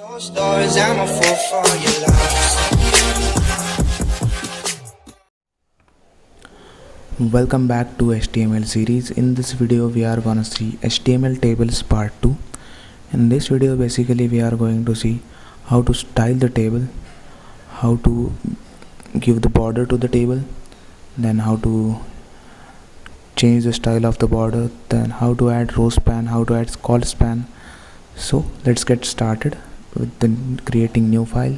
Closed doors, I'm a fool for your love. Welcome back to HTML series. In this video we are gonna see HTML tables part 2. In this video basically we are going to see how to style the table, how to give the border to the table, then how to change the style of the border, then how to add row span, how to add col span. So let's get started with the creating new file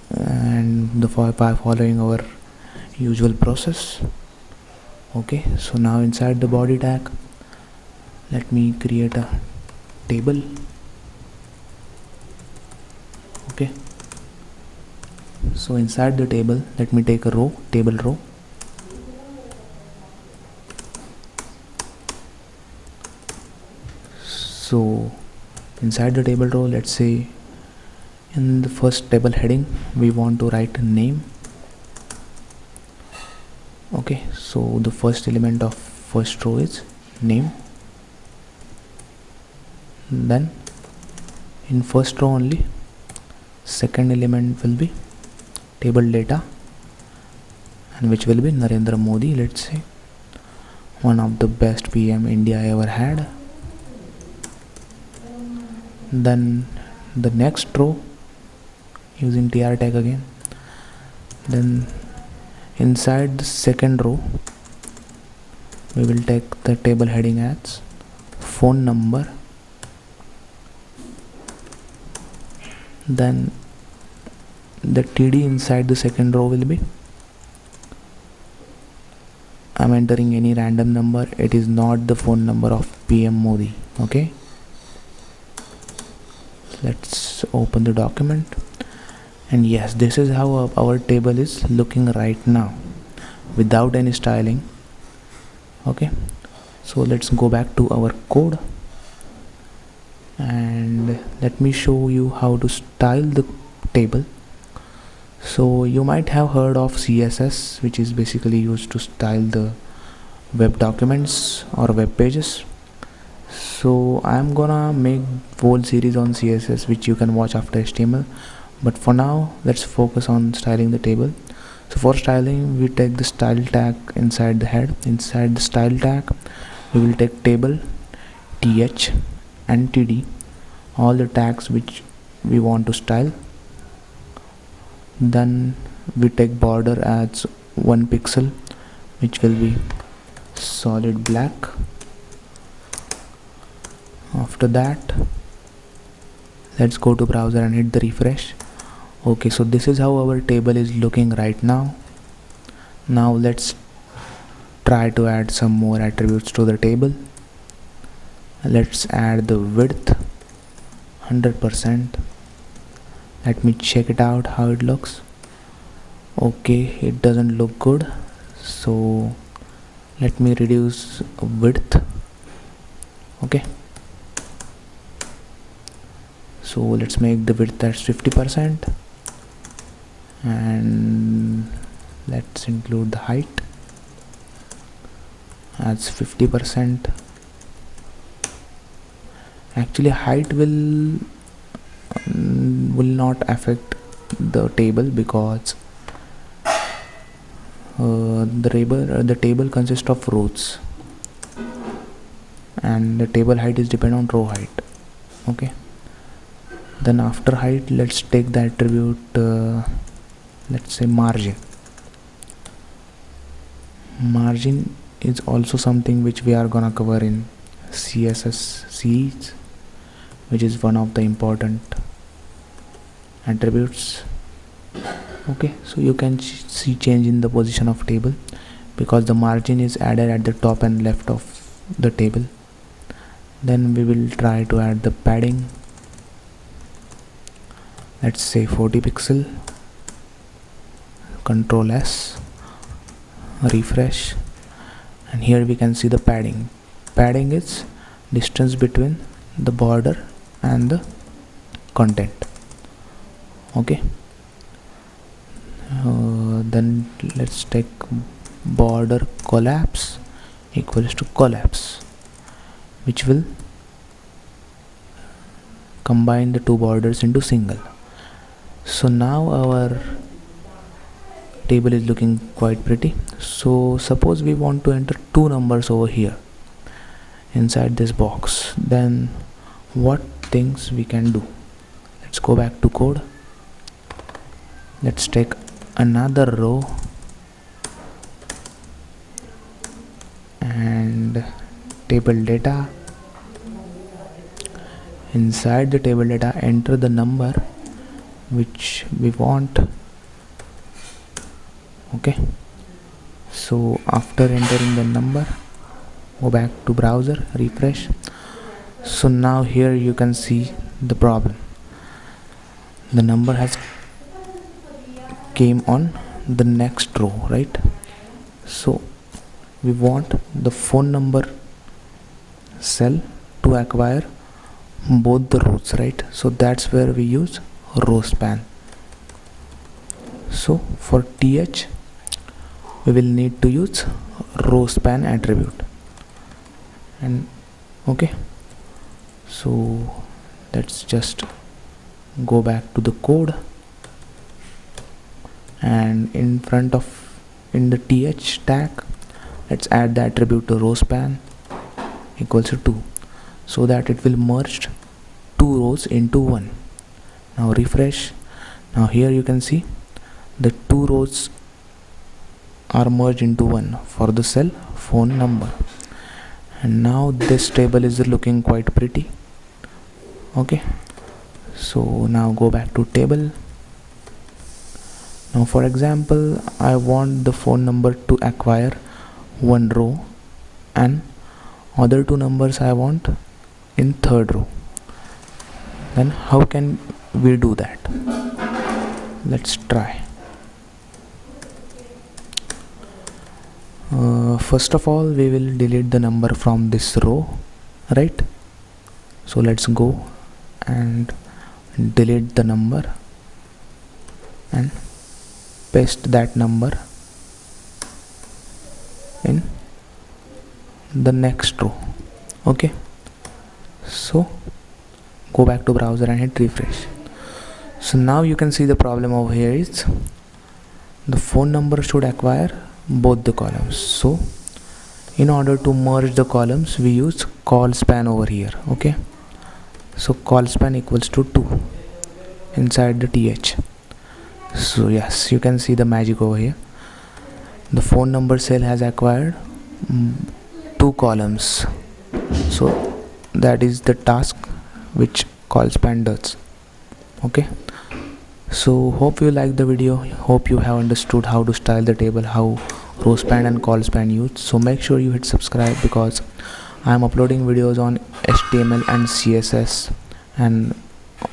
and by following our usual process. Okay, so now inside the body tag let me create a table. Okay, so inside the table let me take a row, table row. So inside the table row, let's say in the first table heading we want to write a name. Okay, so the first element of first row is name. Then in first row only, second element will be table data, and which will be Narendra Modi, let's say, one of the best PM India ever had. Then the next row using tr tag again, then inside the second row we will take the table heading as phone number. Then the td inside the second row will be, I'm entering any random number, it is not the phone number of PM Modi. Okay, let's open the document, and yes, this is how our table is looking right now without any styling. Okay, so let's go back to our code and let me show you how to style the table. So you might have heard of CSS, which is basically used to style the web documents or web pages. So I'm gonna make whole series on CSS which you can watch after HTML, but for now let's focus on styling the table. So for styling we take the style tag inside the head. Inside the style tag we will take table, th and td, all the tags which we want to style. Then we take border as 1 pixel, which will be solid black. After that let's go to browser and hit the refresh. Okay, so this is how our table is looking right now. Now let's try to add some more attributes to the table. Let's add the width 100%. Let me check it out how it looks. Okay, it doesn't look good, so let me reduce width. Okay, so let's make the width as 50%, and let's include the height as 50%. Actually height will not affect the table because the table consists of rows and the table height is dependent on row height. Okay, then after height let's take the attribute let's say margin. Margin is also something which we are gonna cover in CSS series, which is one of the important attributes. Okay, so you can see change in the position of table because the margin is added at the top and left of the table. Then we will try to add the padding, let's say 40 pixel. Control S, refresh, and here we can see the padding. Padding is distance between the border and the content. Okay, then let's take border collapse equals to collapse, which will combine the two borders into single. So now our table is looking quite pretty. So suppose we want to enter two numbers over here inside this box, then what things we can do? Let's go back to code. Let's take another row and table data. Inside the table data, enter the number which we want. Okay, so after entering the number, go back to browser, refresh. So now here you can see the problem. The number has came on the next row, right? So we want the phone number cell to acquire both the rows, right? So that's where we use row span. So for th we will need to use row span attribute. And okay, so let's just go back to the code, and in the th tag, let's add the attribute to row span equals to 2, so that it will merge two rows into one. Now refresh. Now here you can see the two rows are merged into one for the cell phone number, and now this table is looking quite pretty. Okay, so now go back to table. Now for example, I want the phone number to acquire one row and other two numbers I want in third row. Then how can we do that? Let's try. First of all, we will delete the number from this row, right? So let's go and delete the number and paste that number in the next row. Okay, so go back to browser and hit refresh. So now you can see the problem over here is the phone number should acquire both the columns. So in order to merge the columns, we use call span over here. Okay, so call span equals to 2 inside the th. So yes, you can see the magic over here. The phone number cell has acquired two columns. So that is the task which call span does. Okay, so hope you like the video. Hope you have understood how to style the table, how row span and call span used. So make sure you hit subscribe, because I am uploading videos on HTML and CSS and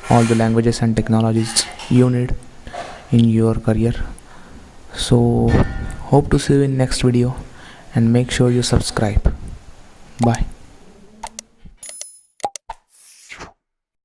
all the languages and technologies you need in your career. So hope to see you in next video, and make sure you subscribe. Bye.